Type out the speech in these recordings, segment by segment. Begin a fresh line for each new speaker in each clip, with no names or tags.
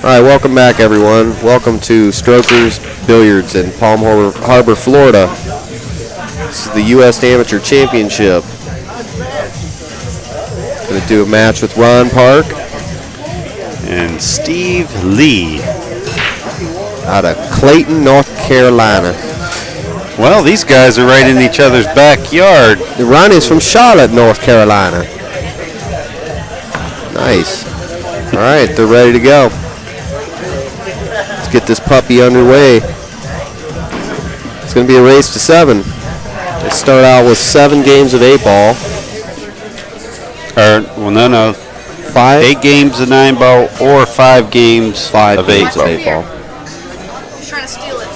All right, welcome back, everyone. Welcome to Strokers Billiards in Palm Harbor, Florida. This is the U.S. Amateur Championship. Going to do a match with Ron Park
and Steve Lee
out of Clayton, North Carolina.
Well, these guys are right in each other's backyard.
Ron is from Charlotte, North Carolina. Nice. All right, they're ready to go. Let's get this puppy underway. It's going to be a race to 7. They start out with 7 games of 8-ball.
No.
5?
8 games of 9-ball or 5 games of 8-ball.
He's trying to steal it.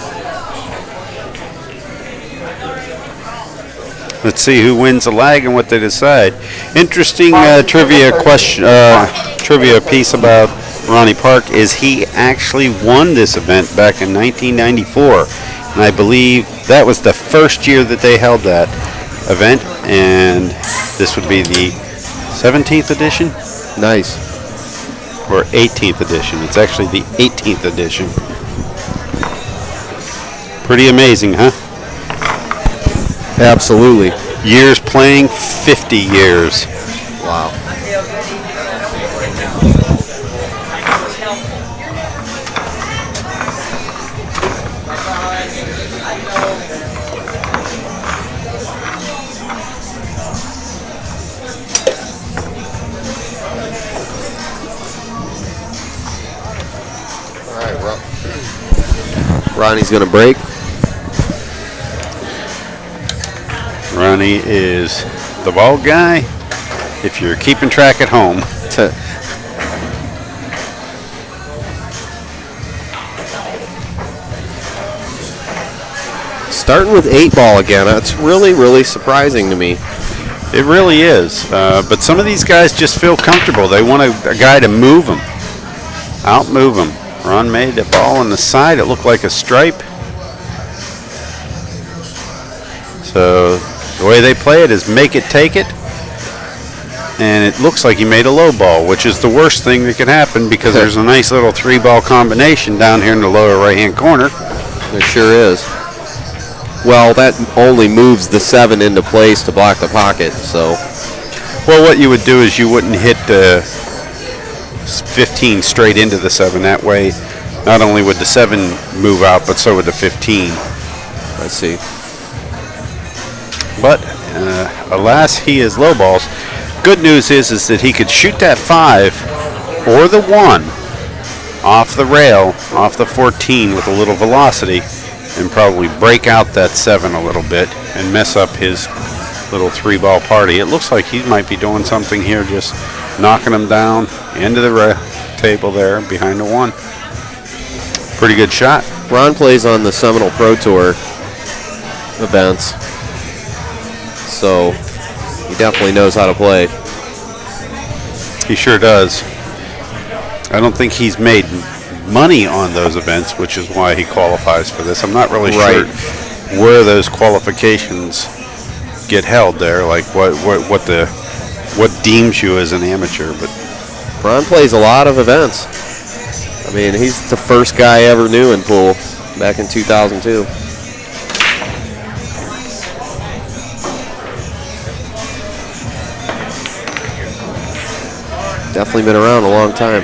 Let's see who wins the lag and what they decide. Interesting trivia piece about Ronnie Park is he actually won this event back in 1994. And I believe that was the first year that they held that event. And this would be the 17th edition?
Nice.
Or 18th edition. It's actually the 18th edition. Pretty amazing, huh?
Absolutely.
Years playing, 50 years.
Wow. All right, well, Ronnie's going to break.
Ronnie is the ball guy, if you're keeping track at home.
Starting with 8-ball again, that's really, really surprising to me.
It really is. But some of these guys just feel comfortable. They want a guy to move them, out-move them. Ron made the ball on the side. It looked like a stripe. So the way they play it is make it, take it. And it looks like he made a low ball, which is the worst thing that could happen because there's a nice little 3-ball combination down here in the lower right-hand corner.
There sure is. Well, that only moves the 7 into place to block the pocket, so.
Well, what you would do is you wouldn't hit the 15 straight into the 7. That way, not only would the 7 move out, but so would the 15.
I see.
But alas, he is low balls. Good news is that he could shoot that 5 or the 1 off the rail, off the 14 with a little velocity, and probably break out that 7 a little bit and mess up his little 3-ball party. It looks like he might be doing something here, just knocking them down into the table there behind the 1. Pretty good shot.
Ron plays on the Seminole Pro Tour events, so he definitely knows how to play.
He sure does. I don't think he's made money on those events, which is why he qualifies for this. I'm not really sure where those qualifications get held there, like what deems you as an amateur. But
Ron plays a lot of events. I mean, he's the first guy I ever knew in pool back in 2002. Definitely been around a long time.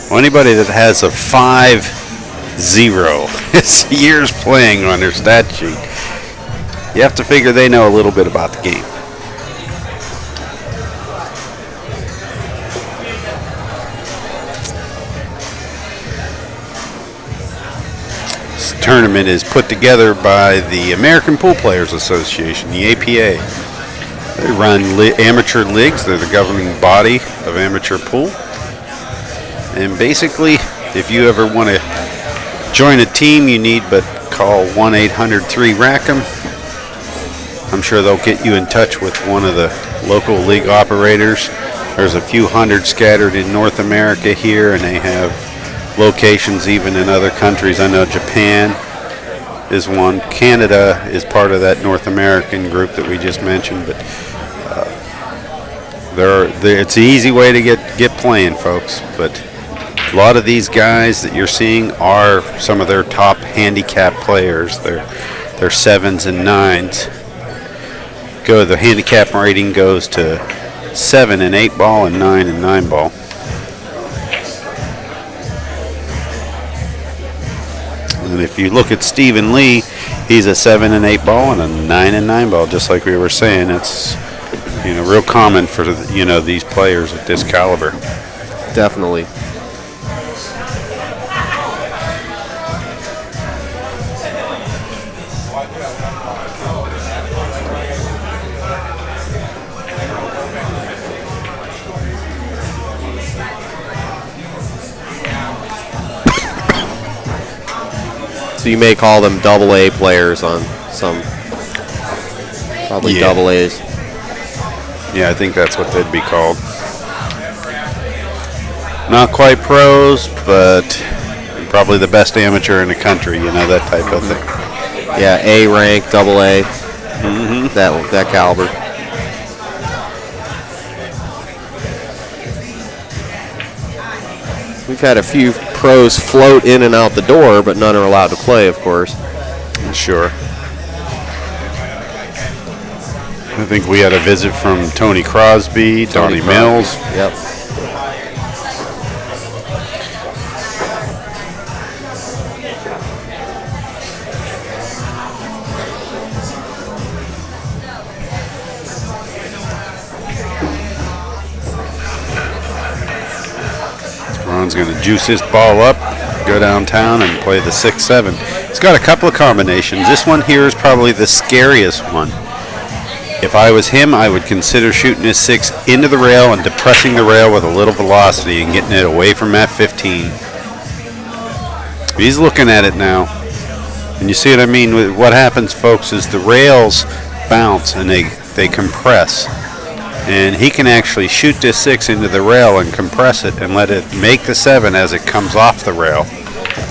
Well, anybody that has a 5-0 is years playing on their stat sheet. You have to figure they know a little bit about the game. This tournament is put together by the American Pool Players Association, the APA. They run amateur leagues. They're the governing body of amateur pool. And basically, if you ever want to join a team, you need but call 1-800-3-RACK'EM. I'm sure they'll get you in touch with one of the local league operators. There's a few hundred scattered in North America here, and they have locations even in other countries. I know Japan is one. Canada is part of that North American group that we just mentioned. But it's an easy way to get playing, folks. But A lot of these guys that you're seeing are some of their top handicap players. They're 7s and 9s. The handicap rating goes to 7 and 8 ball and 9 and 9 ball. And if you look at Stephen Lee, he's a 7 and 8 ball and a 9 and 9 ball, just like we were saying. It's real common for these players at this caliber.
Definitely. So you may call them AA players on some, probably double A's.
Yeah, I think that's what they'd be called. Not quite pros, but probably the best amateur in the country, that type of thing.
Yeah, A rank, AA, that caliber. We've had a few pros float in and out the door, but none are allowed to play, of course.
Sure. I think we had a visit from Tony Crosby, Donnie Mills.
Yep.
Ron's going to juice this ball up, go downtown, and play the 6-7. It's got a couple of combinations. This one here is probably the scariest one. If I was him, I would consider shooting his 6 into the rail and depressing the rail with a little velocity and getting it away from that 15. He's looking at it now. And you see what I mean? What happens, folks, is the rails bounce and they compress. And he can actually shoot this 6 into the rail and compress it and let it make the 7 as it comes off the rail.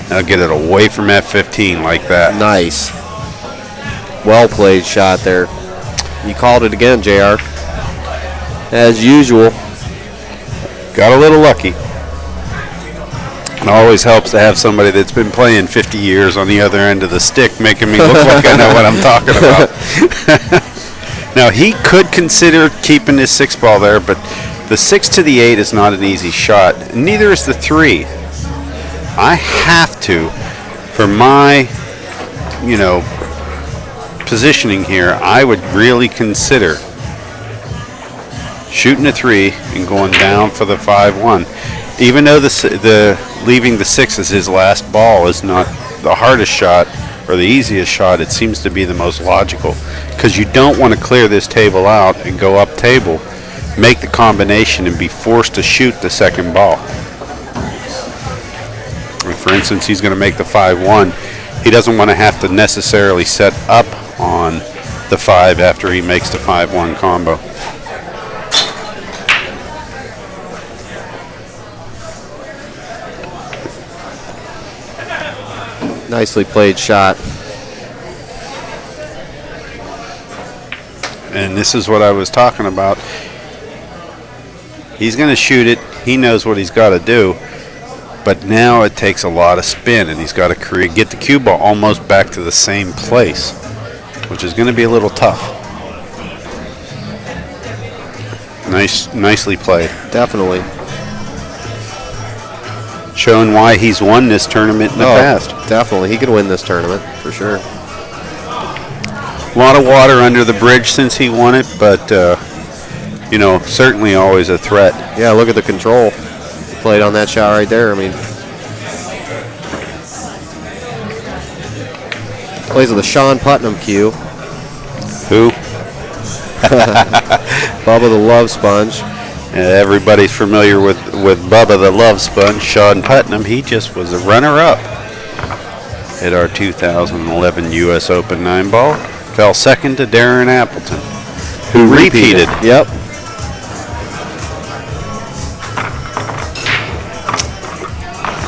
Now get it away from that 15 like that.
Nice. Well played shot there. You called it again, JR. As usual.
Got a little lucky. It always helps to have somebody that's been playing 50 years on the other end of the stick making me look like I know what I'm talking about. Now, he could consider keeping his 6 ball there, but the 6 to the 8 is not an easy shot. Neither is the 3. I have to, for my, positioning here, I would really consider shooting a 3 and going down for the 5-1. Even though the leaving the 6 as his last ball is not the hardest shot or the easiest shot, it seems to be the most logical, because you don't want to clear this table out and go up table, make the combination, and be forced to shoot the second ball. For instance, he's going to make the 5-1. He doesn't want to have to necessarily set up on the 5 after he makes the 5-1 combo.
Nicely played shot.
And this is what I was talking about. He's going to shoot it. He knows what he's got to do. But now it takes a lot of spin, and he's got to get the cue ball almost back to the same place, which is going to be a little tough. Nicely played.
Definitely.
Showing why he's won this tournament in the past.
Definitely. He could win this tournament, for sure.
A lot of water under the bridge since he won it, but, certainly always a threat.
Yeah, look at the control. Played on that shot right there. I mean, plays with the Sean Putnam cue.
Who?
Bubba the Love Sponge.
Everybody's familiar with Bubba the Love Sponge. Sean Putnam, he just was a runner-up at our 2011 U.S. Open 9-ball. Fell second to Darren Appleton, who repeated.
Yep.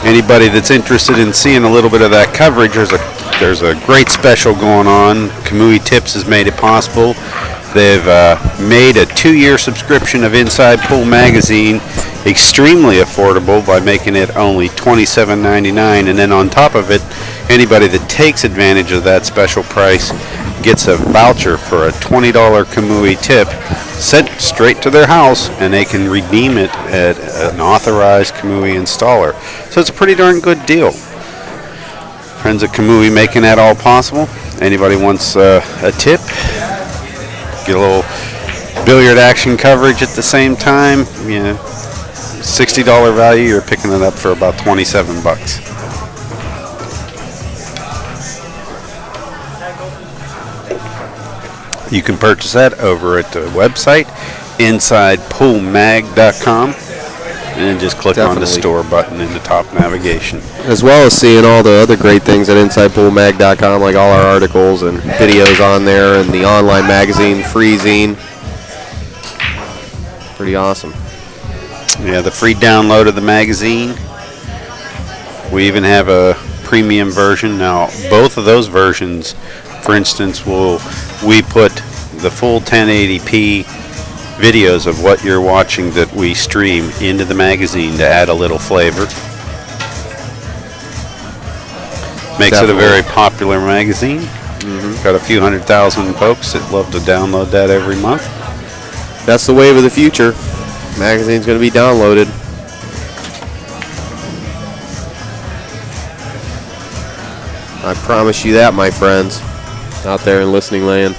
Anybody that's interested in seeing a little bit of that coverage, there's a great special going on. Kamui Tips has made it possible. They've made a 2-year subscription of Inside Pool Magazine extremely affordable by making it only $27.99, and then on top of it, anybody that takes advantage of that special price gets a voucher for a $20 Kamui tip sent straight to their house, and they can redeem it at an authorized Kamui installer. So it's a pretty darn good deal. Friends at Kamui making that all possible. Anybody wants a tip, get a little billiard action coverage at the same time, $60 value, you're picking it up for about 27 bucks. You can purchase that over at the website, InsidePoolMag.com, and then just click on the store button in the top navigation.
As well as seeing all the other great things at InsidePoolMag.com, like all our articles and videos on there, and the online magazine, free zine. Pretty awesome.
Yeah, the free download of the magazine. We even have a premium version. Now, both of those versions, for instance, we put the full 1080p videos of what you're watching that we stream into the magazine to add a little flavor. Makes it a very popular magazine. Got a few 100,000 folks that love to download that every month.
That's the wave of the future. Magazine's going to be downloaded. I promise you that, my friends, out there in listening land.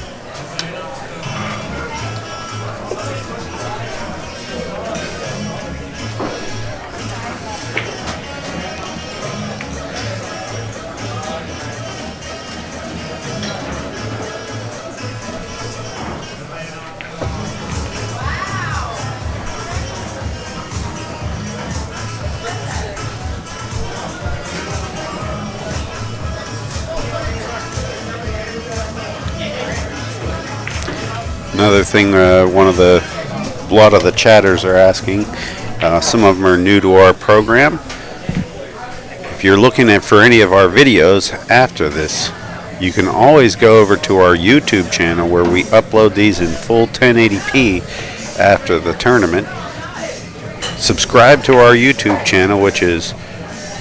Another thing, a lot of the chatters are asking, some of them are new to our program. If you're looking for any of our videos after this, you can always go over to our YouTube channel where we upload these in full 1080p after the tournament. Subscribe to our YouTube channel, which is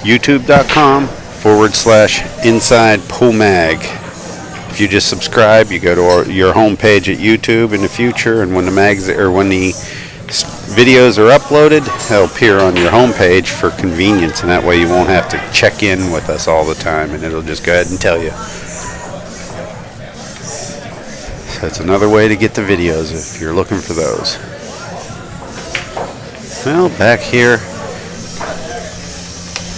youtube.com/InsidePoolMag. If you just subscribe, you go to your home page at YouTube in the future, and when the videos are uploaded, they'll appear on your home page for convenience, and that way you won't have to check in with us all the time, and it'll just go ahead and tell you. So that's another way to get the videos if you're looking for those. Well, back here,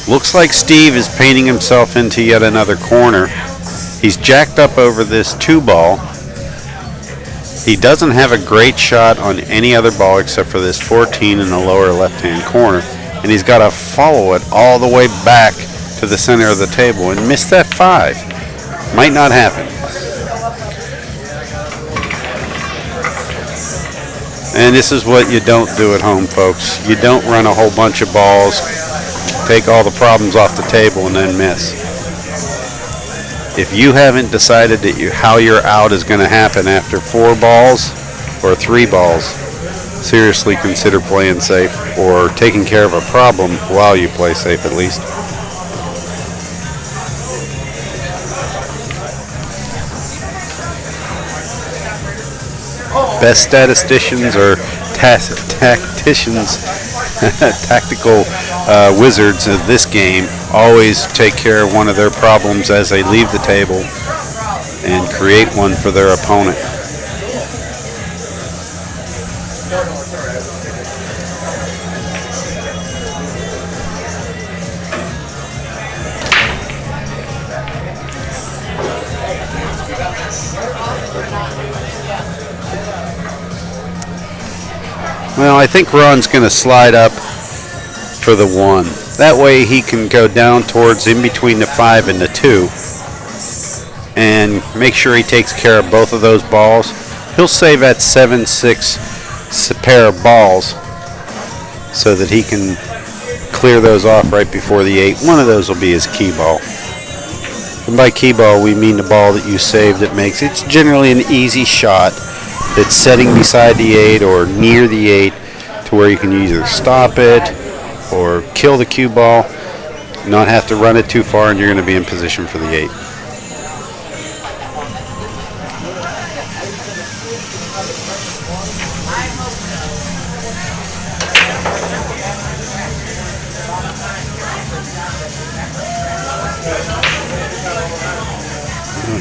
looks like Steve is painting himself into yet another corner. He's jacked up over this 2-ball. He doesn't have a great shot on any other ball except for this 14 in the lower left-hand corner. And he's got to follow it all the way back to the center of the table and miss that 5. Might not happen. And this is what you don't do at home, folks. You don't run a whole bunch of balls, take all the problems off the table, and then miss. If you haven't decided that how your out is going to happen after 4 balls or 3 balls, seriously consider playing safe or taking care of a problem while you play safe at least. Best statisticians or tacticians, tactical wizards of this game always take care of one of their problems as they leave the table and create one for their opponent. Well, I think Ron's going to slide up for the 1. That way he can go down towards in between the 5 and the 2 and make sure he takes care of both of those balls. He'll save that 7-6 pair of balls so that he can clear those off right before the 8. One of those will be his key ball. And by key ball, we mean the ball that you save that makes it's generally an easy shot that's setting beside the 8 or near the 8 to where you can either stop it or kill the cue ball, not have to run it too far, and you're going to be in position for the 8.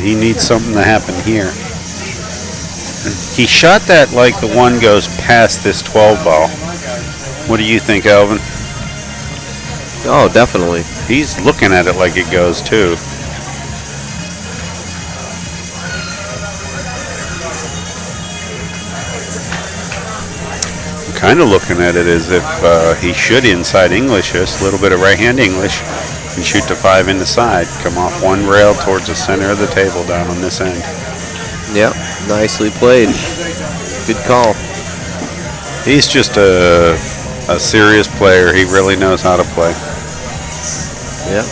He needs something to happen here. He shot that like the one goes past this 12 ball. What do you think, Alvin?
Oh, definitely.
He's looking at it like it goes too. I'm kind of looking at it as if he should inside English this, a little bit of right-hand English, and shoot the 5 in the side. Come off one rail towards the center of the table down on this end.
Yep, nicely played. Good call.
He's just a serious player. He really knows how to play.
Yep.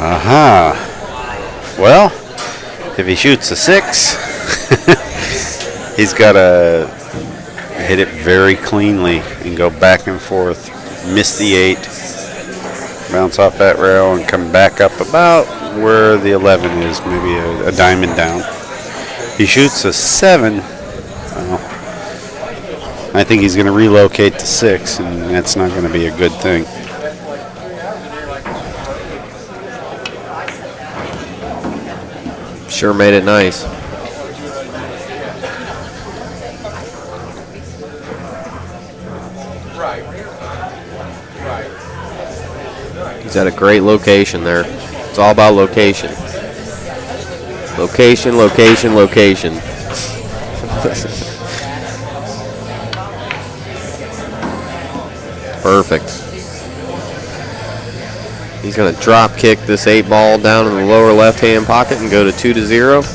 Aha. Well, if he shoots a 6, he's got to hit it very cleanly and go back and forth. Miss the 8, bounce off that rail, and come back up about where the 11 is, maybe a diamond down. He shoots a 7. Well, I think he's going to relocate to 6, and that's not going to be a good thing.
Sure made it nice. He's at a great location there. It's all about location. Location, location, location. Perfect. He's going to drop kick this 8 ball down in the lower left-hand pocket and go to 2-0.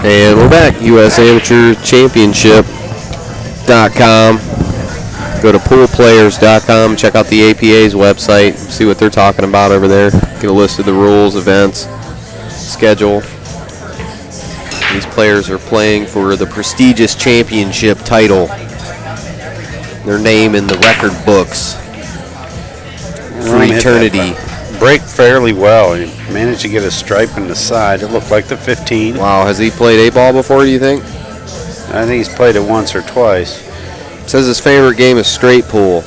And we're back. USAmateurChampionship.com. Go to poolplayers.com. Check out the APA's website. See what they're talking about over there. Get a list of the rules, events, schedule. These players are playing for the prestigious championship title. Their name in the record books for eternity.
Break fairly well. He managed to get a stripe in the side. It looked like the 15.
Wow, has he played 8 ball before, do you think?
I think he's played it once or twice.
Says his favorite game is straight pool.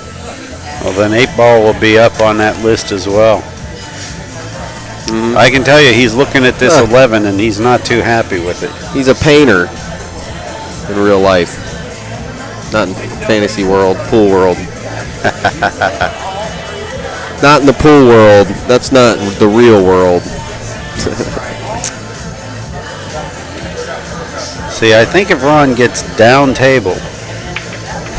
Well, then 8 ball will be up on that list as well. Mm-hmm. I can tell you he's looking at this 11 and he's not too happy with it.
He's a painter in real life. Not in fantasy world, pool world. Not in the pool world. That's not the real world.
See, I think if Ron gets down table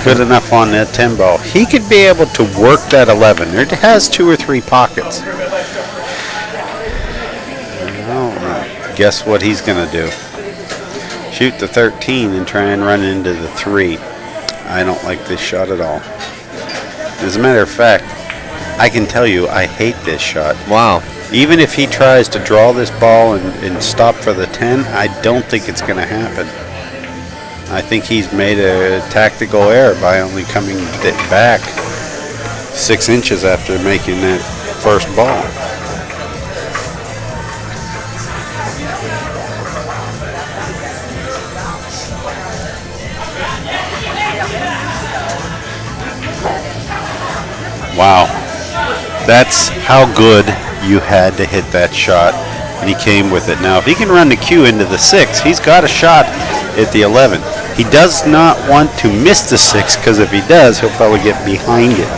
good enough on that 10 ball, he could be able to work that 11. It has 2 or 3 pockets. Well, guess what he's going to do? Shoot the 13 and try and run into the 3. I don't like this shot at all. As a matter of fact, I can tell you I hate this shot.
Wow.
Even if he tries to draw this ball and stop for the 10, I don't think it's going to happen. I think he's made a tactical error by only coming back 6 inches after making that first ball. Wow. That's how good you had to hit that shot. And he came with it. Now, if he can run the cue into the 6, he's got a shot at the 11. He does not want to miss the 6, because if he does, he'll probably get behind it.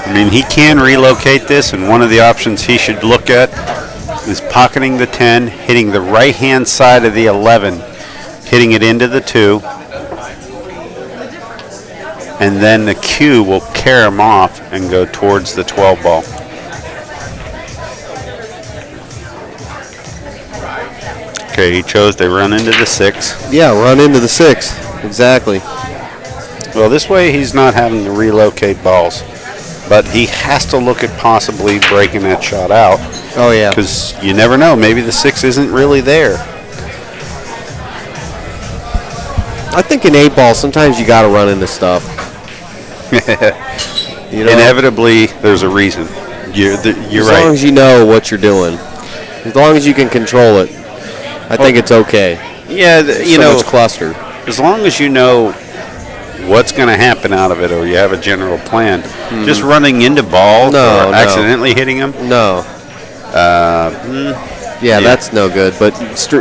I mean, he can relocate this, and one of the options he should look at is pocketing the 10, hitting the right-hand side of the 11, hitting it into the 2, and then the cue will carry him off and go towards the 12 ball. Okay, he chose to run into the 6.
Yeah, run into the 6. Exactly.
Well, this way he's not having to relocate balls. But he has to look at possibly breaking that shot out.
Oh, yeah.
Because you never know. Maybe the 6 isn't really there.
I think in 8 ball, sometimes you got to run into stuff. You know?
Inevitably, there's a reason. You're right.
As long as you know what you're doing. As long as you can control it, I think it's okay.
Yeah, you know,
much cluster.
As long as you know what's going to happen out of it, or you have a general plan. Just running into balls or accidentally hitting them?
No. Yeah, that's no good. But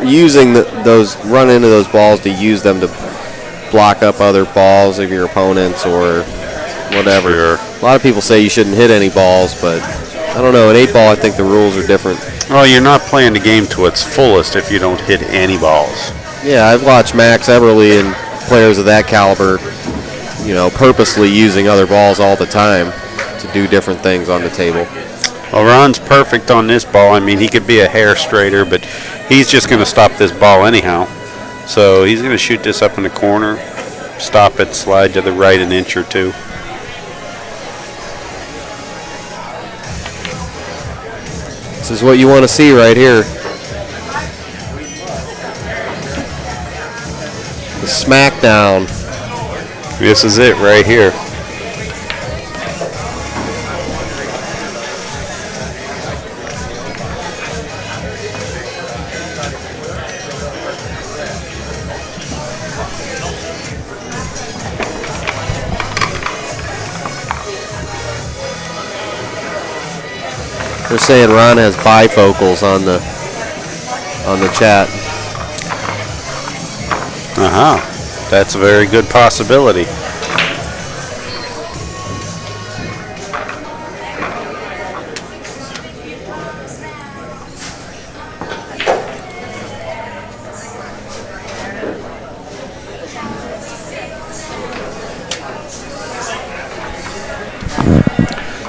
using run into those balls to use them to block up other balls of your opponents or whatever.
Sure.
A lot of people say you shouldn't hit any balls, but I don't know. In 8 ball, I think the rules are different.
Well, you're not playing the game to its fullest if you don't hit any balls.
Yeah, I've watched Max Everly and players of that caliber, you know, purposely using other balls all the time to do different things on the table.
Well, Ron's perfect on this ball. I mean, he could be a hair straighter, but he's just going to stop this ball anyhow. So he's going to shoot this up in the corner, stop it, slide to the right an inch or two.
This is what you want to see right here. The smackdown.
This is it right here.
They're saying Ron has bifocals on the chat.
That's a very good possibility.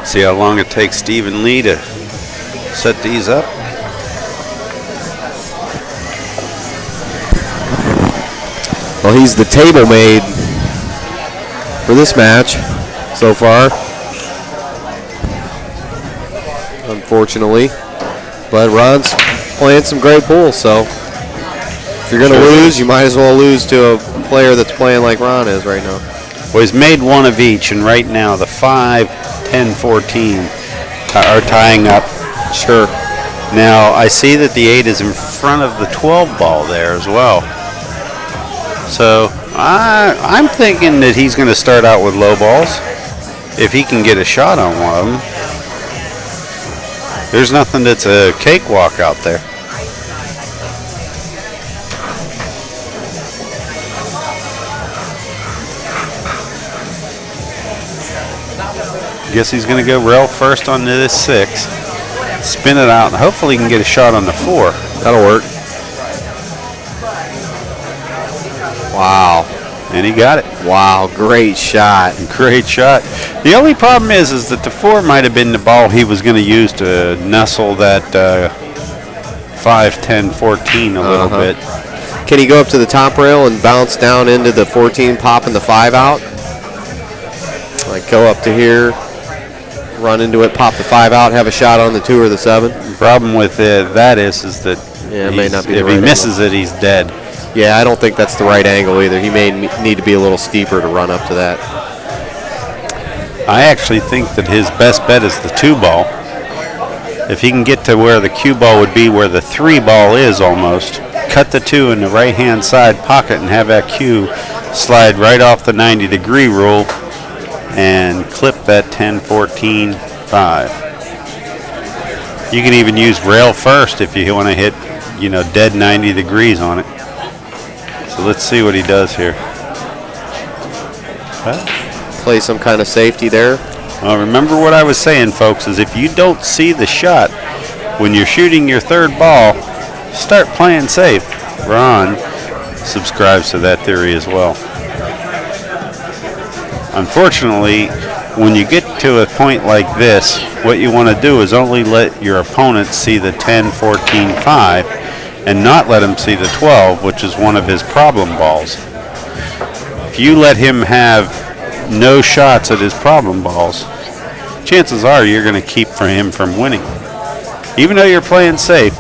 See how long it takes Stephen Lee to set these up.
Well, he's the table made for this match so far, unfortunately. But Ron's playing some great pool, so if you're going to lose, you might as well lose to a player that's playing like Ron is right now.
Well, he's made one of each, and right now the 5, 10, 14 are tying up.
Sure.
Now, I see that the 8 is in front of the 12 ball there as well. So I'm thinking that he's going to start out with low balls if he can get a shot on one of them. There's nothing that's a cakewalk out there. Guess he's going to go rail first on this 6, spin it out, and hopefully he can get a shot on the 4.
That'll work. Wow.
And he got it.
Wow, great shot.
Great shot. The only problem is that the 4 might have been the ball he was going to use to nestle that 5, 10, 14 a little bit.
Can he go up to the top rail and bounce down into the 14, popping the 5 out? Like go up to here, run into it, pop the 5 out, have a shot on the 2 or the 7?
The problem with that is that
it may not be
if he misses it, he's dead.
Yeah, I don't think that's the right angle either. He may need to be a little steeper to run up to that.
I actually think that his best bet is the 2 ball. If he can get to where the cue ball would be, where the 3 ball is almost, cut the 2 in the right-hand side pocket and have that cue slide right off the 90-degree rule and clip that 10-14-5. You can even use rail first if you want to hit, dead 90 degrees on it. So let's see what he does here.
Play some kind of safety there.
Well, remember what I was saying, folks, is if you don't see the shot when you're shooting your 3rd ball, start playing safe. Ron subscribes to that theory as well. Unfortunately, when you get to a point like this, what you want to do is only let your opponent see the 10-14-5 and not let him see the 12, which is one of his problem balls. If you let him have no shots at his problem balls, chances are you're going to keep him from winning. Even though you're playing safe,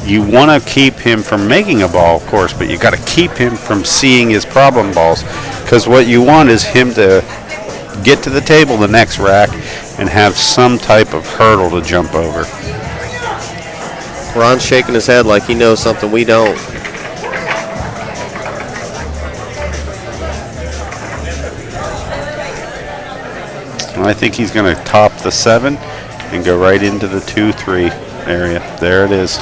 you want to keep him from making a ball, of course, but you got to keep him from seeing his problem balls, because what you want is him to get to the table the next rack and have some type of hurdle to jump over.
Ron's shaking his head like he knows something we don't.
I think he's going to top the 7 and go right into the 2-3 area. There it is.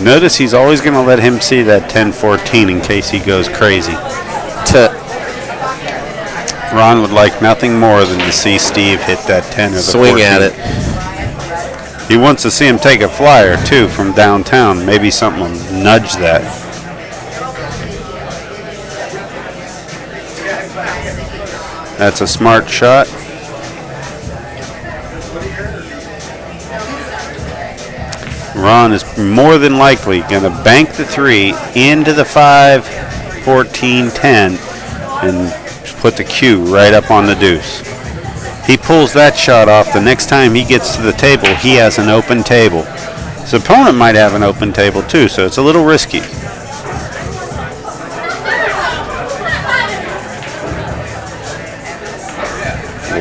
Notice he's always going to let him see that 10-14 in case he goes crazy. Ron would like nothing more than to see Steve hit that 10 or the
swing
14.
at it.
He wants to see him take a flyer, too, from downtown. Maybe something will nudge that. That's a smart shot. Ron is more than likely going to bank the 3 into the 5-14-10 and put the cue right up on the deuce. He pulls that shot off. The next time he gets to the table, he has an open table. His opponent might have an open table too, so it's a little risky.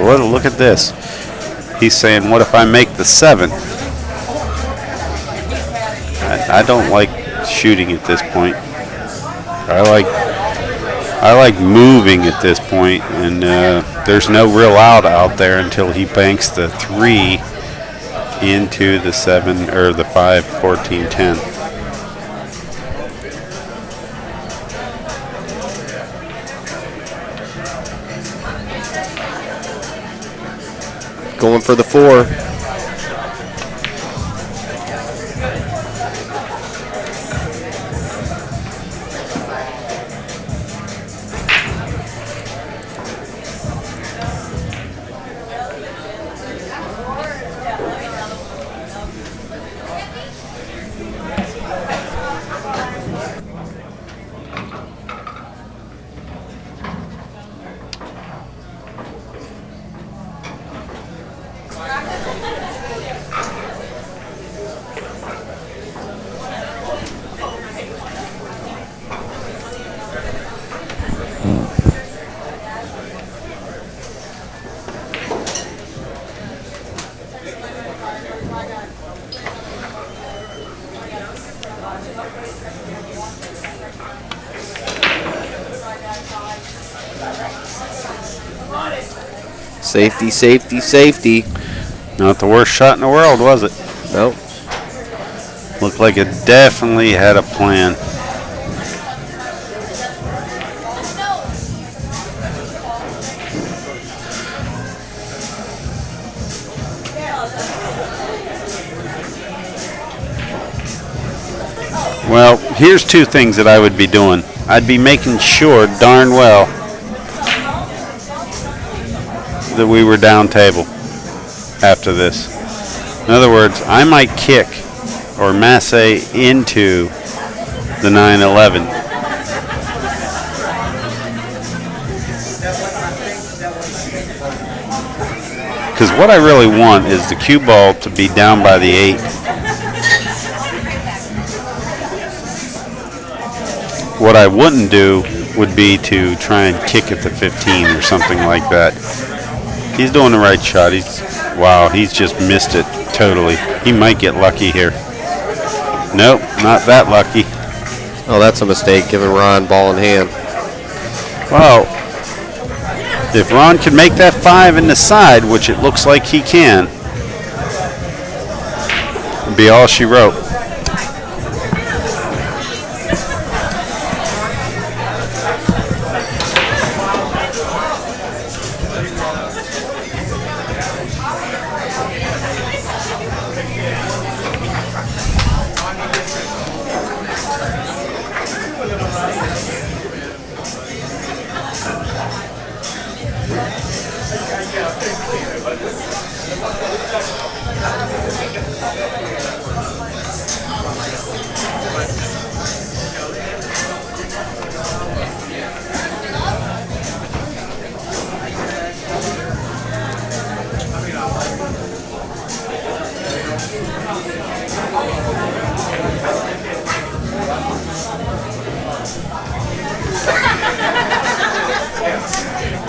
Look at this. He's saying, what if I make the 7? I don't like shooting at this point. I like moving at this point, and there's no real out there until he banks the 3 into the 7 or the 5-14-10.
Going for the 4. Safety, safety, safety.
Not the worst shot in the world, was it?
Nope.
Looked like it definitely had a plan. Well, here's 2 things that I would be doing. I'd be making sure darn well that we were down table after this. In other words, I might kick or masse into the 9-11. Because what I really want is the cue ball to be down by the 8. What I wouldn't do would be to try and kick it to 15 or something like that. He's doing the right shot. He's just missed it totally. He might get lucky here. Nope, not that lucky.
Oh, that's a mistake, giving Ron ball in hand.
Well, if Ron can make that 5 in the side, which it looks like he can, it'd be all she wrote.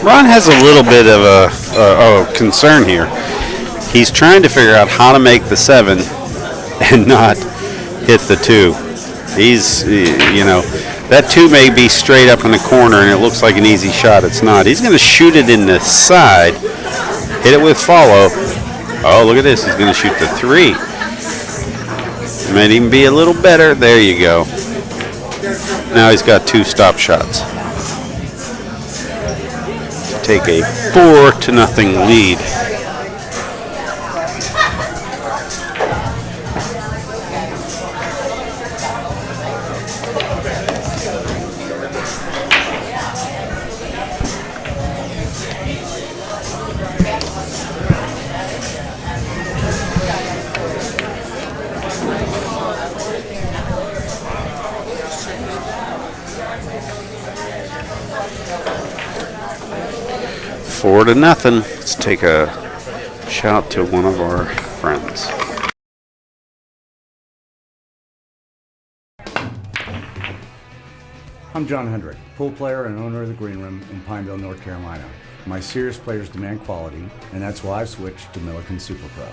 Ron has a little bit of a concern here. He's trying to figure out how to make the 7 and not hit the 2. That 2 may be straight up in the corner and it looks like an easy shot. It's not. He's going to shoot it in the side, hit it with follow. Oh, look at this. He's going to shoot the 3. Might even be a little better. There you go. Now he's got 2 stop shots. Take a 4-0 lead. Four to nothing. Let's take a shout to one of our friends.
I'm John Hendrick, pool player and owner of the Green Room in Pineville, North Carolina. My serious players demand quality, and that's why I've switched to Milliken Super Pro.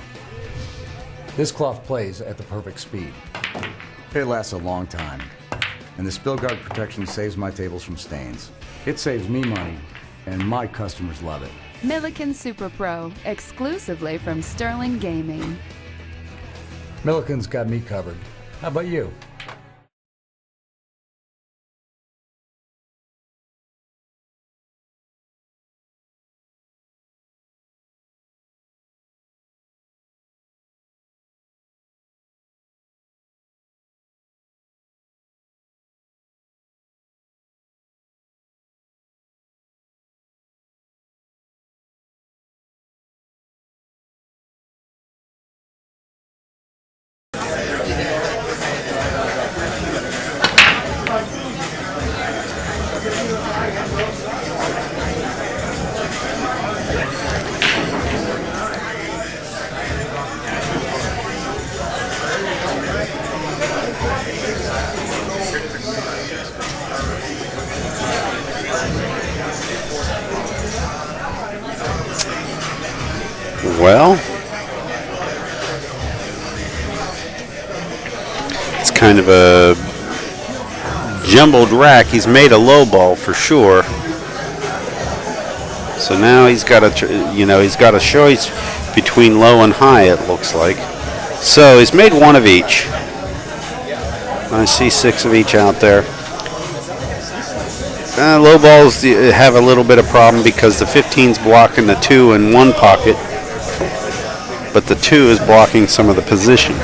This cloth plays at the perfect speed. It lasts a long time, and the spill guard protection saves my tables from stains. It saves me money, and my customers love it.
Milliken Super Pro, exclusively from Sterling Gaming.
Milliken's got me covered. How about you?
Well, it's kind of a jumbled rack. He's made a low ball for sure. So now he's got a choice between low and high, it looks like. So he's made one of each. I see 6 of each out there. Low balls have a little bit of problem because the 15's blocking the 2 in one pocket, but the 2 is blocking some of the position.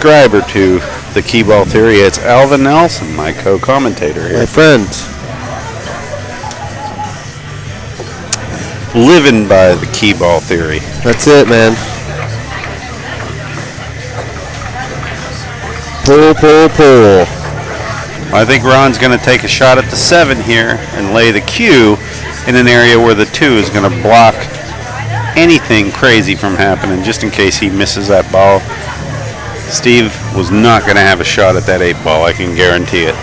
Subscriber to the Key Ball Theory. It's Alvin Nelson, my co-commentator here.
My friends.
Living by the Key Ball Theory.
That's it, man. Pull, pull, pull.
I think Ron's going to take a shot at the 7 here and lay the cue in an area where the 2 is going to block anything crazy from happening, just in case he misses that ball. Steve was not going to have a shot at that 8 ball, I can guarantee it.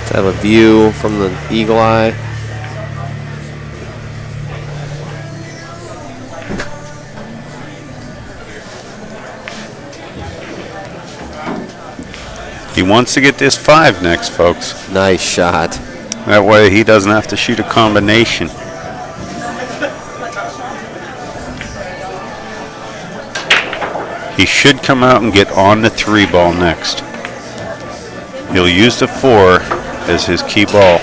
To have a view from the eagle eye.
He wants to get this 5 next, folks.
Nice shot.
That way he doesn't have to shoot a combination. He should come out and get on the 3 ball next. He'll use the 4 as his key ball.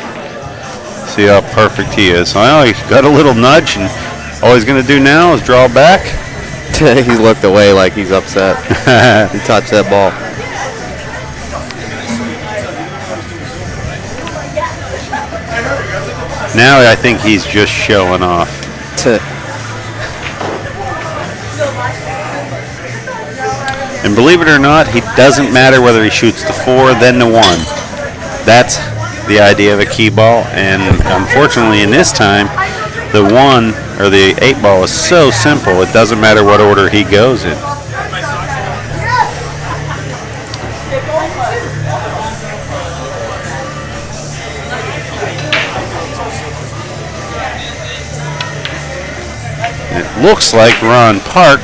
See how perfect he is. Well, he got a little nudge, and all he's going to do now is draw back.
He looked away like he's upset. He touched that ball.
Now I think he's just showing off. And believe it or not, he doesn't matter whether he shoots the 4, then the 1. That's the idea of a key ball. And unfortunately, in this time, the 1 or the 8 ball is so simple, it doesn't matter what order he goes in. It looks like Ron Park,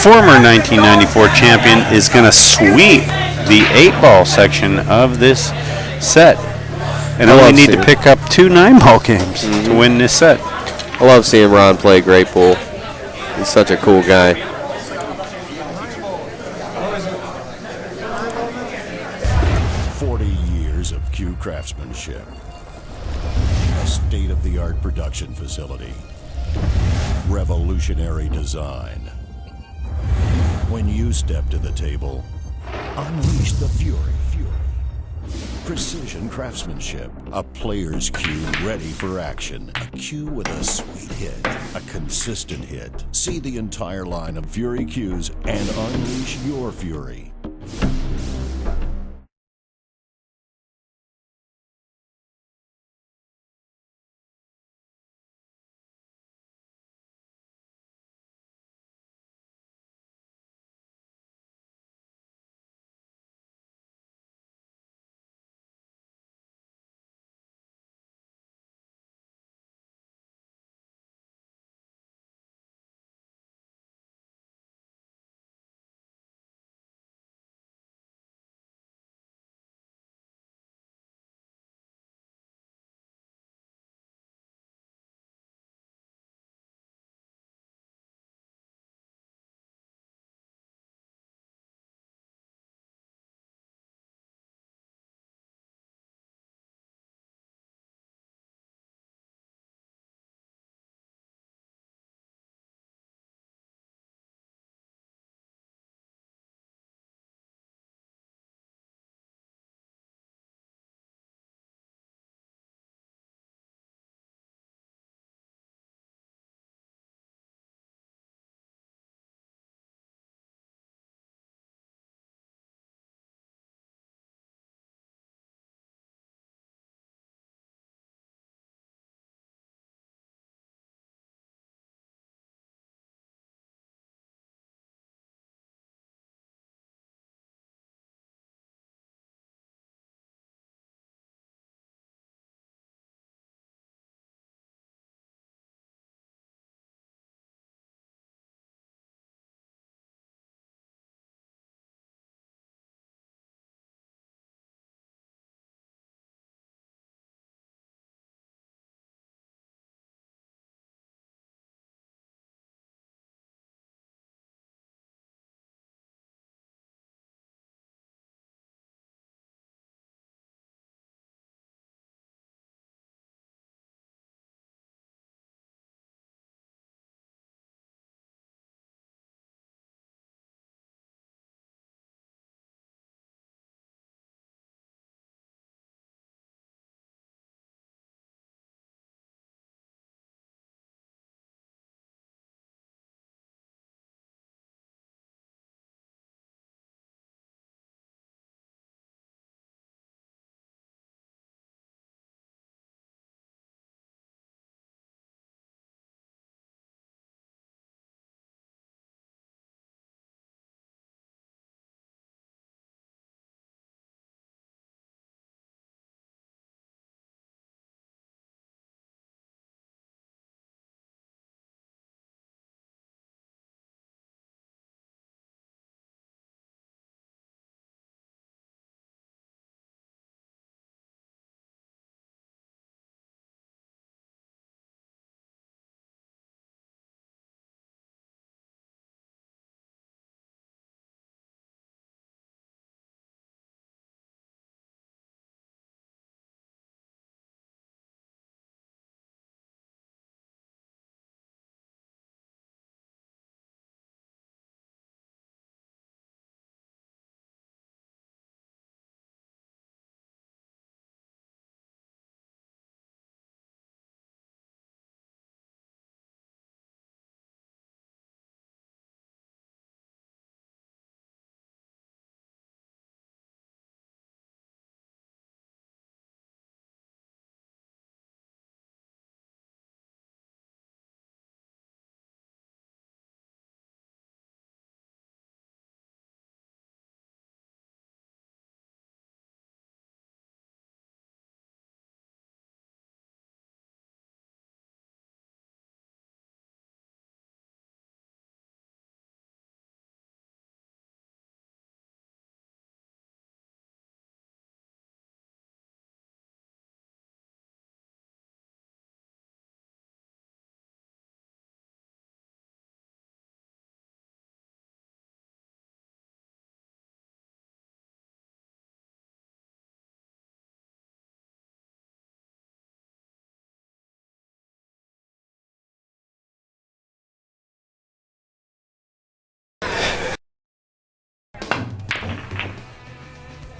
former 1994 champion, is going to sweep the 8-ball section of this set. And only need to pick up 2 9-ball games to win this set.
I love seeing Ron play great pool. He's such a cool guy.
Years of Q Craftsmanship. A state-of-the-art production facility. Revolutionary design. When you step to the table, unleash the fury. Precision craftsmanship. A player's cue ready for action. A cue with a sweet hit. A consistent hit. See the entire line of Fury cues and unleash your fury.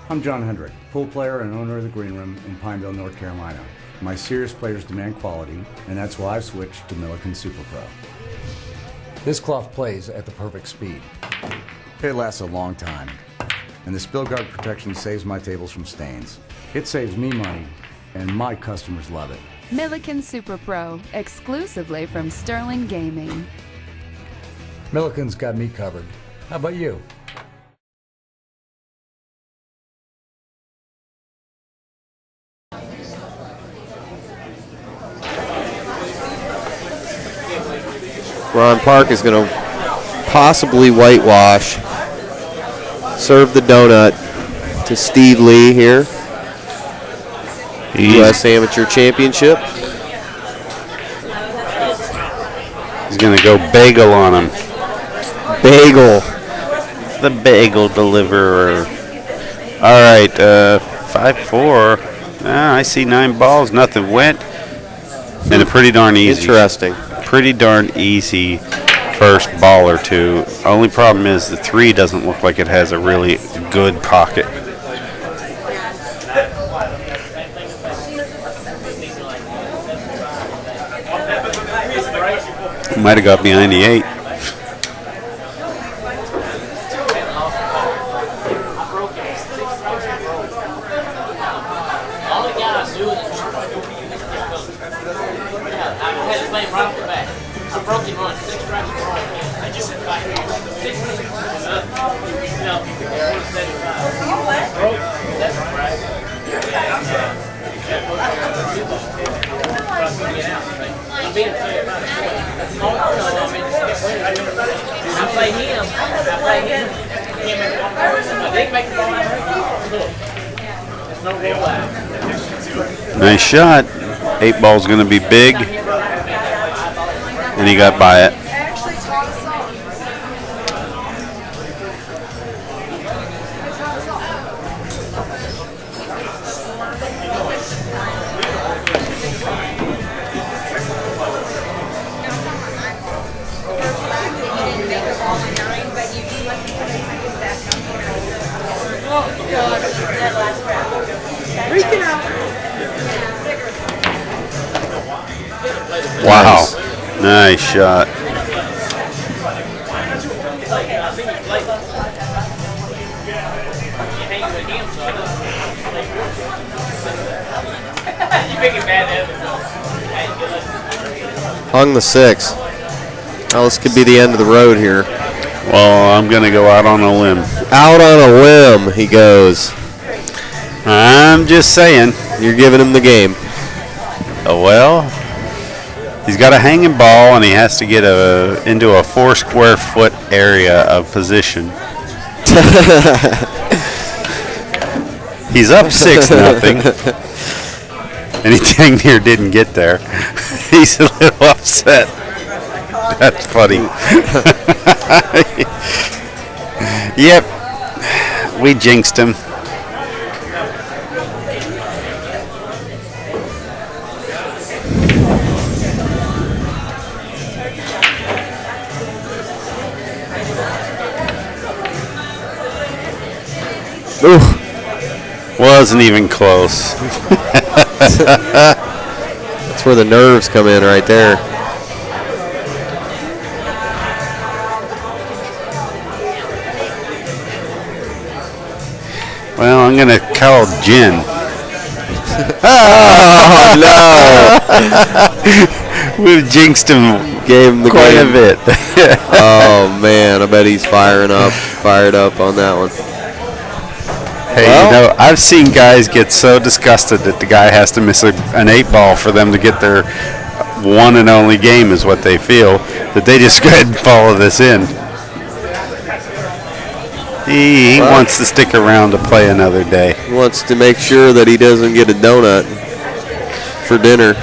I'm John Hendrick, pool player and owner of the Green Room in Pineville, North Carolina. My serious players demand quality, and that's why I've switched to Milliken Super Pro. This cloth plays at the perfect speed. It lasts a long time, and the spill guard protection saves my tables from stains. It saves me money, and my customers love it.
Milliken Super Pro, exclusively from Sterling Gaming.
Milliken's got me covered. How about you?
Ron Park is going to possibly whitewash. Serve the donut to Steve Lee here. U.S. Amateur Championship.
He's going to go bagel on him.
Bagel.
The bagel deliverer. All right, 5-4. I see 9 balls, nothing went. And a pretty darn easy.
Interesting.
Pretty darn easy first ball or two. Only problem is the 3 doesn't look like it has a really good pocket. Might have got behind the 8. Nice shot. 8 ball's going to be big. And he got by it. Wow. Nice shot.
Hung the 6. Now this could be the end of the road here.
Well, I'm going to go out on a limb.
Out on a limb, he goes.
I'm just saying.
You're giving him the game.
Oh, well, he's got a hanging ball, and he has to get into a 4 square foot area of position. He's up 6-0, and he dang near didn't get there. He's a little upset. That's funny. Yep, we jinxed him.
Ooh.
Wasn't even close.
That's where the nerves come in right there.
Well, I'm going to call Jen.
Oh, no.
We've jinxed him.
Gave him the
quite
game.
a bit.
Oh, man. I bet he's fired up on that one.
Hey, well, I've seen guys get so disgusted that the guy has to miss an 8 ball for them to get their one and only game is what they feel, that they just go ahead and follow this in. He wants to stick around to play another day.
He wants to make sure that he doesn't get a donut for dinner.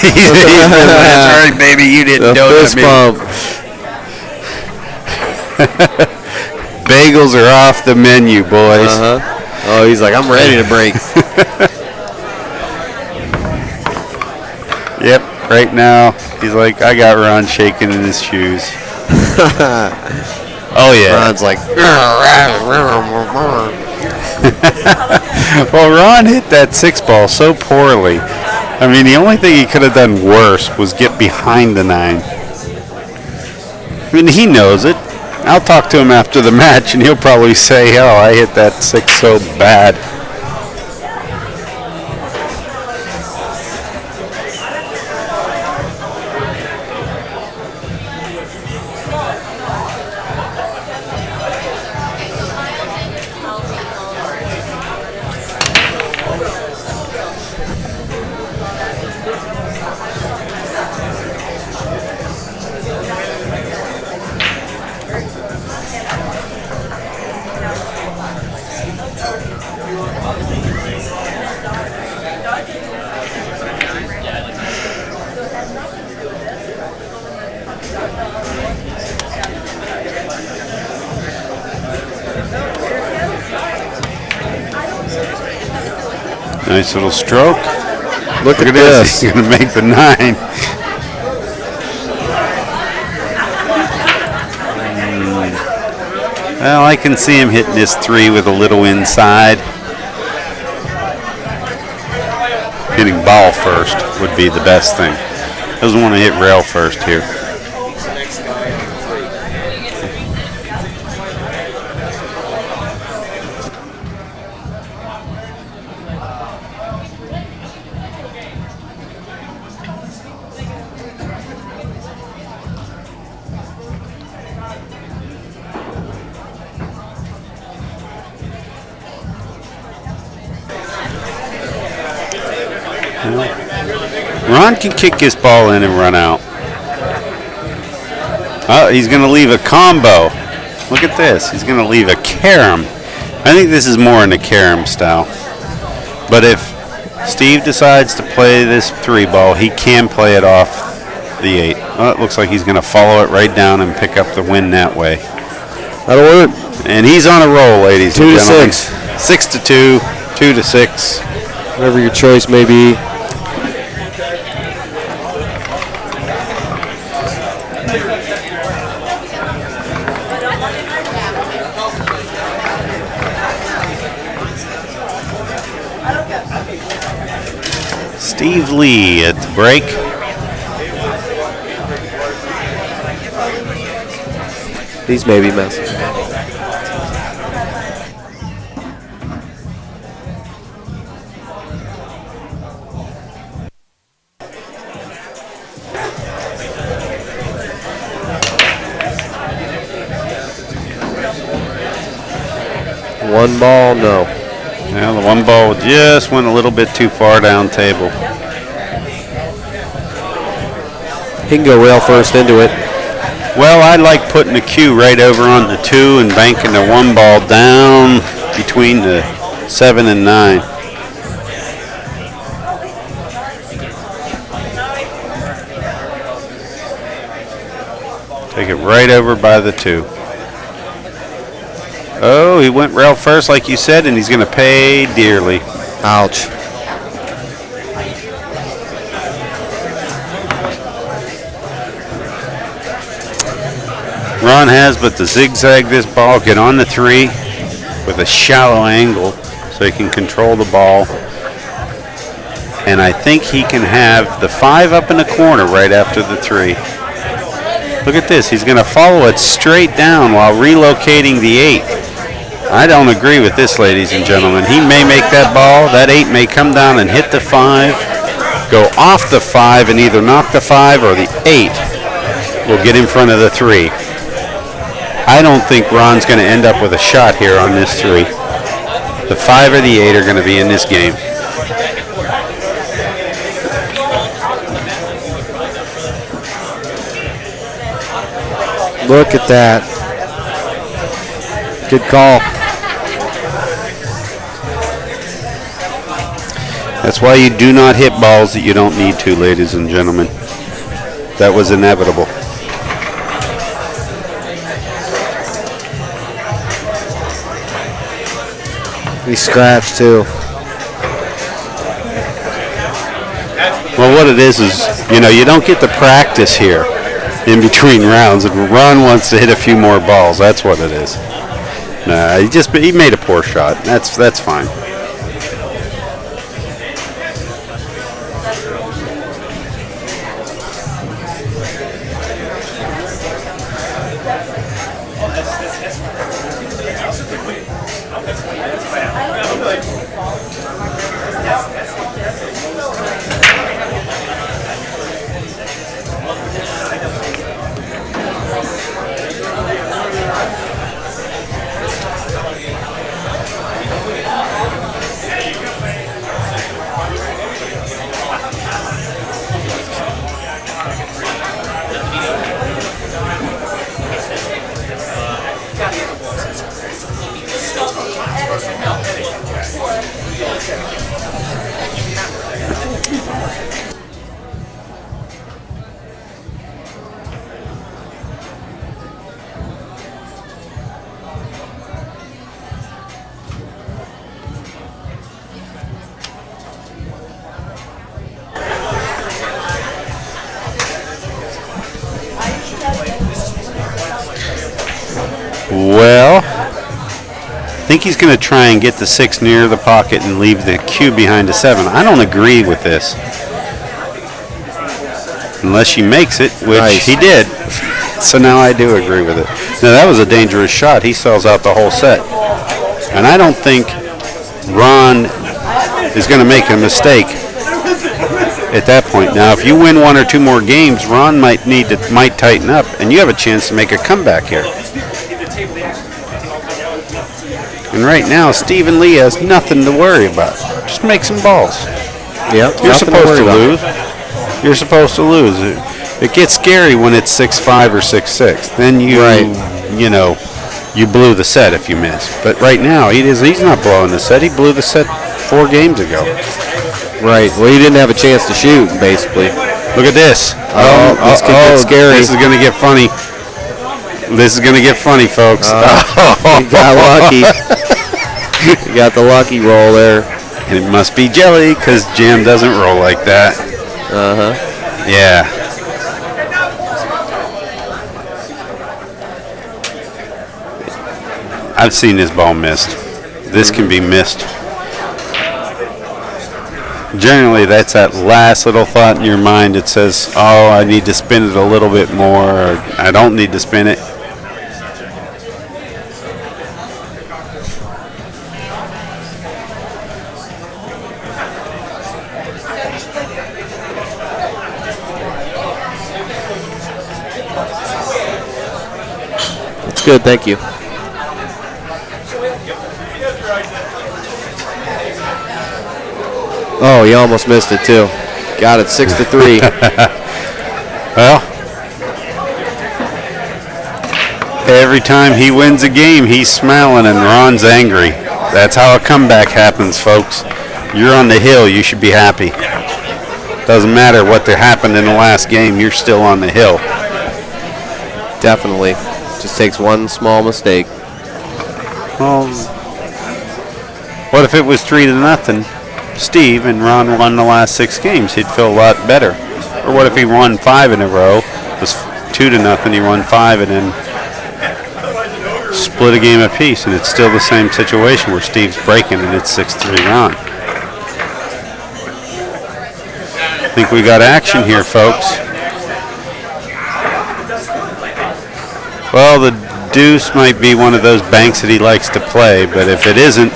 That's right, baby. You didn't donut
fist
me.
bump.
Bagels are off the menu, boys.
Oh, he's like, I'm ready to break.
Yep, right now, he's like, I got Ron shaking in his shoes. Oh, yeah.
Ron's like,
Well, Ron hit that 6 ball so poorly. I mean, the only thing he could have done worse was get behind the 9. I mean, he knows it. I'll talk to him after the match, and he'll probably say, oh, I hit that 6 so bad. Nice little stroke.
look at
this.
this.
He's going to make the 9. Well, I can see him hitting this 3 with a little inside. Hitting ball first would be the best thing. Doesn't want to hit rail first here. Ron can kick his ball in and run out. Oh, he's going to leave a combo. Look at this. He's going to leave a carom. I think this is more in the carom style. But if Steve decides to play this 3 ball, he can play it off the 8. Well, it looks like he's going to follow it right down and pick up the win that way.
That'll work.
And he's on a roll, ladies and
2 to
gentlemen.
6.
6 to 2, 2 to 6.
Whatever your choice may be.
Steve Lee at the break.
These may be messy. One ball, no.
Well, the 1 ball just went a little bit too far down table.
He can go rail first into it.
Well, I like putting the cue right over on the 2 and banking the 1 ball down between the 7 and 9. Take it right over by the 2. Oh, he went rail first like you said, and he's going to pay dearly.
Ouch.
Ron has but to zigzag this ball, get on the 3 with a shallow angle so he can control the ball. And I think he can have the 5 up in the corner right after the 3. Look at this. He's going to follow it straight down while relocating the 8. I don't agree with this, ladies and gentlemen. He may make that ball. That 8 may come down and hit the 5, go off the 5 and either knock the 5 or the 8 will get in front of the 3. I don't think Ron's going to end up with a shot here on this 3. The 5 or the 8 are going to be in this game.
Look at that. Good call.
That's why you do not hit balls that you don't need to, ladies and gentlemen. That was inevitable.
He scratched too.
Well, what it is, you know, you don't get the practice here in between rounds, and Ron wants to hit a few more balls. That's what it is. Nah, he made a poor shot. That's fine. Well, I think he's going to try and get the 6 near the pocket and leave the cue behind the 7. I don't agree with this. Unless she makes it, which he did. So now I do agree with it. Now that was a dangerous shot. He sells out the whole set. And I don't think Ron is going to make a mistake at that point. Now if you win 1 or 2 more games, Ron might tighten up, and you have a chance to make a comeback here. And right now, Stephen Lee has nothing to worry about. Just make some balls.
Yep.
You're supposed to lose. You're supposed to lose. It gets scary when it's 6-5 or 6-6. Then you blew the set if you miss. But right now, he's not blowing the set. He blew the set 4 games ago.
Right. Well, he didn't have a chance to shoot, basically.
Look at this.
This could get scary.
This is going to get funny. This is going to get funny, folks.
He got lucky. He got the lucky roll there.
And it must be jelly, because jam doesn't roll like that.
Uh-huh.
Yeah. I've seen this ball missed. This can be missed. Generally, that's that last little thought in your mind that says, oh, I need to spin it a little bit more, or I don't need to spin it.
Good, thank you. Oh, he almost missed it too. Got it, 6-3.
Well, every time he wins a game, he's smiling and Ron's angry. That's how a comeback happens, folks. You're on the hill, you should be happy. Doesn't matter what happened in the last game, you're still on the hill.
Definitely. Just takes one small mistake.
Well, what if it was 3-0, Steve, and Ron won the last 6 games? He'd feel a lot better. Or what if he won 5 in a row? It was 2-0, he won 5, and then split a game apiece, and it's still the same situation where Steve's breaking and it's 6-3 Ron. I think we got action here, folks. Well, the deuce might be one of those banks that he likes to play, but if it isn't,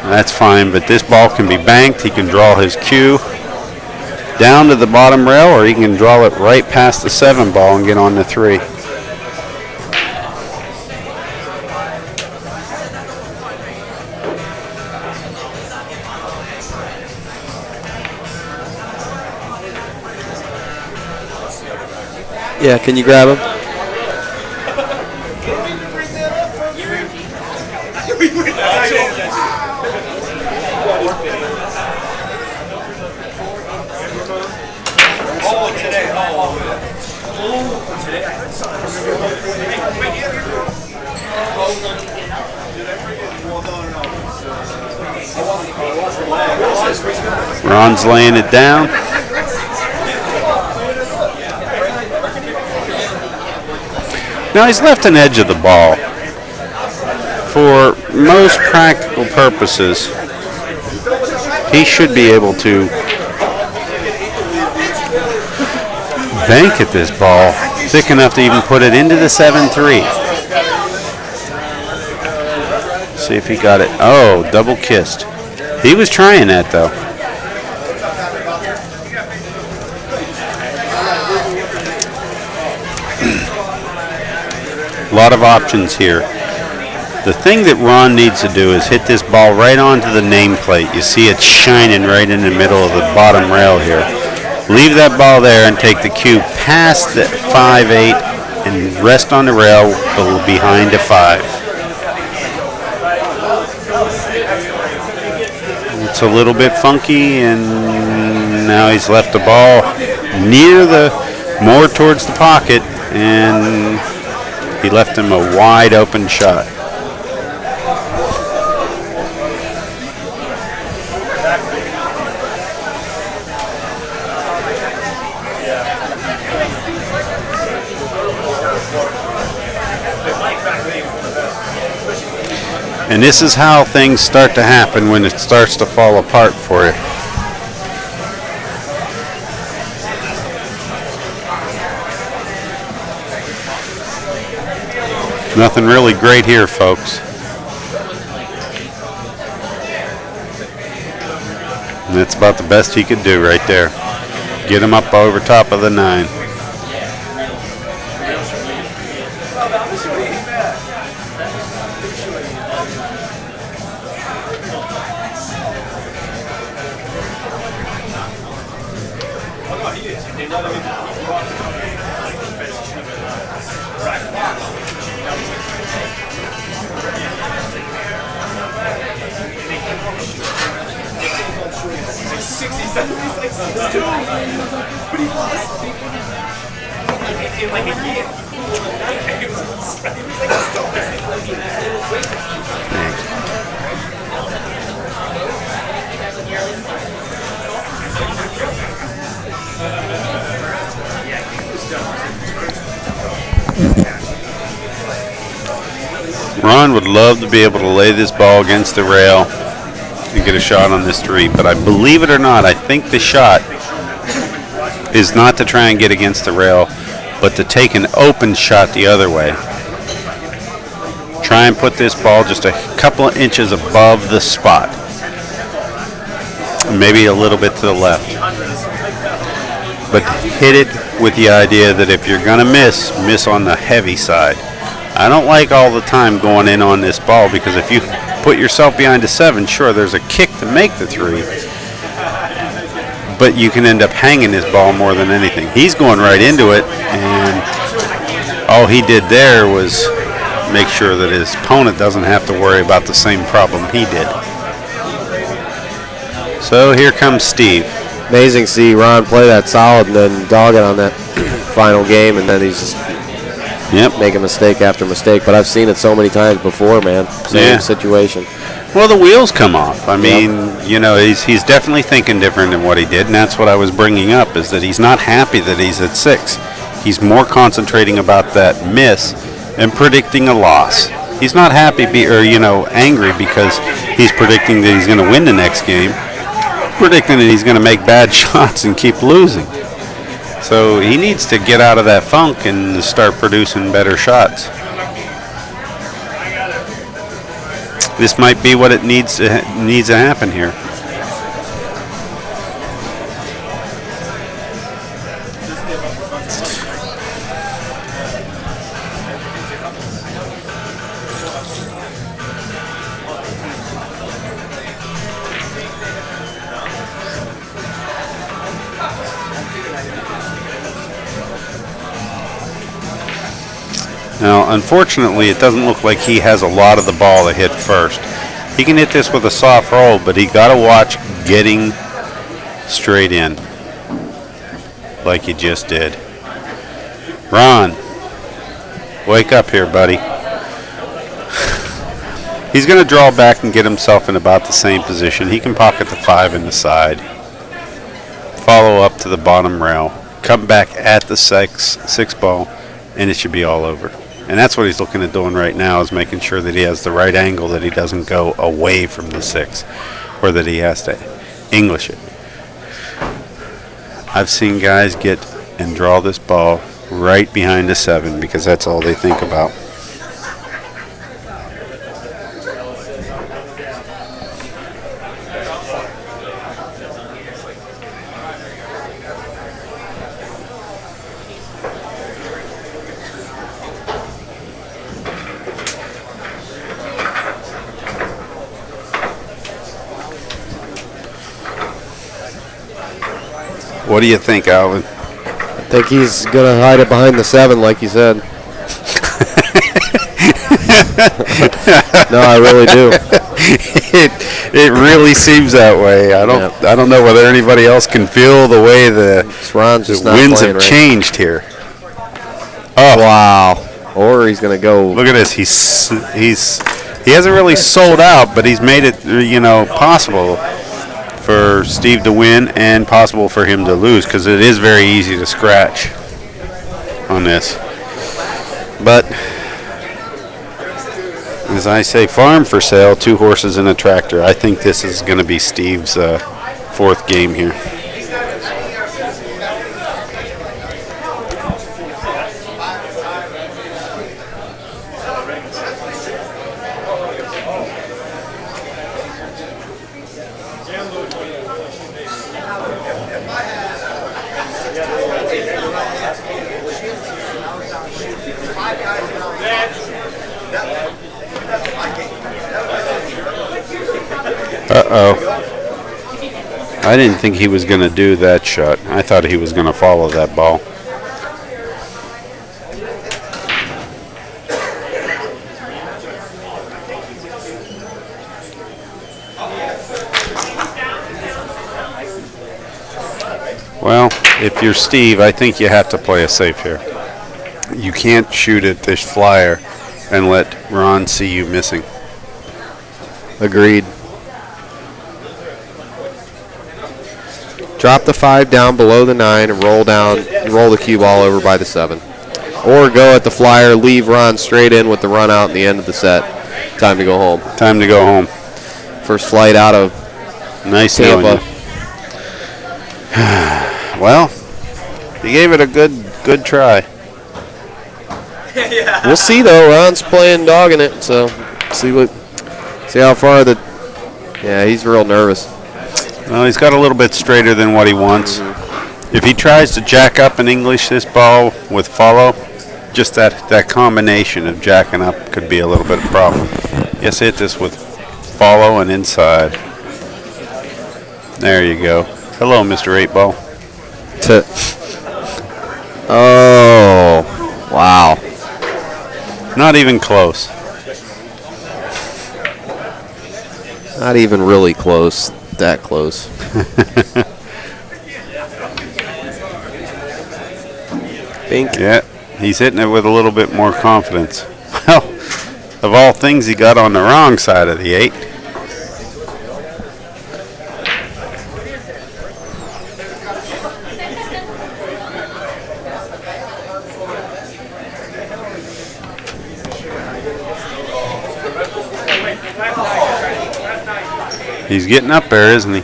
that's fine. But this ball can be banked. He can draw his cue down to the bottom rail, or he can draw it right past the 7 ball and get on the 3.
Yeah, can you grab him?
Ron's laying it down. Now he's left an edge of the ball. For most practical purposes, he should be able to bank at this ball thick enough to even put it into the 7-3. See if he got it. Oh, double kissed. He was trying that though. A lot of options here. The thing that Ron needs to do is hit this ball right onto the nameplate. You see it shining right in the middle of the bottom rail here. Leave that ball there and take the cue past the 5-8 and rest on the rail behind a 5. It's a little bit funky, and now he's left the ball more towards the pocket, and he left him a wide open shot. And this is how things start to happen when it starts to fall apart for you. Nothing really great here, folks. And that's about the best he could do right there. Get him up over top of the 9. Ron would love to be able to lay this ball against the rail and get a shot on this 3, but I believe it or not, I think the shot is not to try and get against the rail, but to take an open shot the other way. Try and put this ball just a couple of inches above the spot, maybe a little bit to the left, but hit it with the idea that if you're going to miss on the heavy side. I don't like all the time going in on this ball, because if you put yourself behind a 7, sure, there's a kick to make the 3, but you can end up hanging this ball more than anything. He's going right into it, and all he did there was make sure that his opponent doesn't have to worry about the same problem he did. So here comes Steve.
Amazing to see Ron play that solid and then dog it on that final game, and then he's just making mistake after mistake. But I've seen it so many times before, man. Same situation.
Well, the wheels come off. I mean, you know, he's definitely thinking different than what he did, and that's what I was bringing up, is that he's not happy that he's at 6. He's more concentrating about that miss and predicting a loss. He's not happy angry because he's predicting that he's going to win the next game, predicting that he's going to make bad shots and keep losing. So he needs to get out of that funk and start producing better shots. This might be what it needs to happen here. Now, unfortunately, it doesn't look like he has a lot of the ball to hit first. He can hit this with a soft roll, but he got to watch getting straight in, like he just did. Ron, wake up here, buddy. He's going to draw back and get himself in about the same position. He can pocket the 5 in the side, follow up to the bottom rail, come back at the 6 ball, and it should be all over. And that's what he's looking at doing right now, is making sure that he has the right angle, that he doesn't go away from the 6, or that he has to English it. I've seen guys get and draw this ball right behind the 7 because that's all they think about. What do you think, Alvin?
I think he's going to hide it behind the 7, like you said. No, I really do.
It really seems that way. I don't know whether anybody else can feel the way the winds have changed here.
Oh wow! Or he's going to go.
Look at this. He hasn't really sold out, but he's made it possible for Steve to win and possible for him to lose, because it is very easy to scratch on this. But as I say, farm for sale, 2 horses and a tractor. I think this is going to be Steve's 4th game here. Uh-oh. I didn't think he was going to do that shot. I thought he was going to follow that ball. Well, if you're Steve, I think you have to play it safe here. You can't shoot at this flyer and let Ron see you missing.
Agreed. Drop the 5 down below the 9 and roll the cue ball over by the 7. Or go at the flyer, leave Ron straight in with the run out in the end of the set. Time to go home.
Time to go home.
First flight out of Tampa.
Well, he gave it a good try.
We'll see though. Ron's playing dog in it, so see how far he's real nervous.
Well, he's got a little bit straighter than what he wants. If he tries to jack up and English this ball with follow, just that combination of jacking up could be a little bit of a problem. Yes, hit this with follow and inside. There you go. Hello, Mr. 8-Ball.
Oh, wow.
Not even close.
Not even really close. That close. Bink.
Yeah, he's hitting it with a little bit more confidence. Well, of all things, he got on the wrong side of the 8. He's getting up there, isn't he?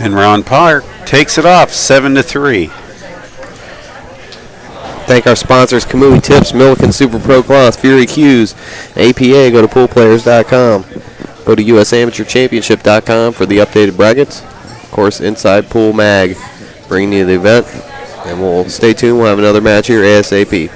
And Ron Park takes it off 7-3.
Thank our sponsors, Kamui Tips, Milliken Super Pro Cloth, Fury Cues, APA. Go to poolplayers.com. Go to USAmateurChampionship.com for the updated brackets. Of course, Inside Pool Mag, bringing you the event. And we'll stay tuned. We'll have another match here ASAP.